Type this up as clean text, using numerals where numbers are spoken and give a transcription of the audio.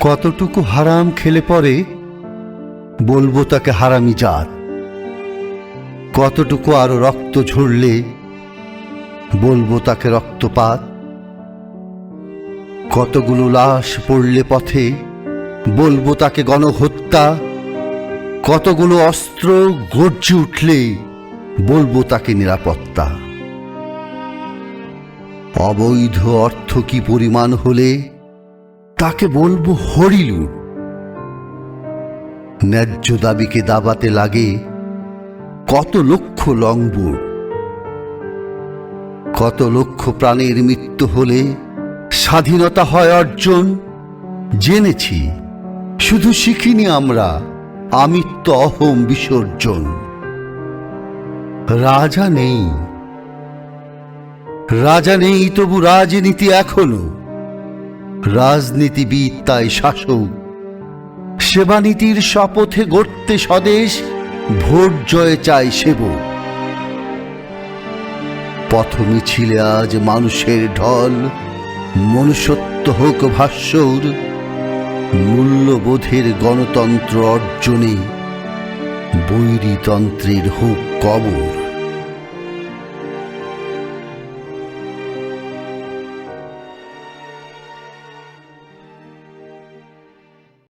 কতটুকু হারাম খেলে পরে বলবো তাকে হারামি জাত, কতটুকু আরো রক্ত ঝরলে বলবো তাকে রক্তপাত, কতগুলো লাশ পড়লে পথে বলবো তাকে গণহত্যা, কতগুলো অস্ত্র গর্জে উঠলে বলবো তাকে নিরাপত্তা। অবৈধ অর্থ কি পরিমাণ হলে তাকে বলবো হরিলুট। ন্যায্য দাবিকে দাবাতে লাগে কত লক্ষ লংবুট। কত লক্ষ প্রাণের মৃত্যু হলে স্বাধীনতা হয় অর্জন। জেনেছি শুধু শিখিনি আমরা আমিত্ব অহম বিসর্জন। রাজা নেই, রাজা নেই তবু রাজনীতি এখনো। রাজনীতিবিদ তাই শাসক, সেবানীতির শপথে গড়তে স্বদেশ ভোট জয়ে চায় সেবক। পথ মিছিলে আজ মানুষের ঢল, মনুষ্যত্ব হোক ভাস্বর। মূল্যবোধের গণতন্ত্র অর্জনে বৈরীতন্ত্রের হোক কবর।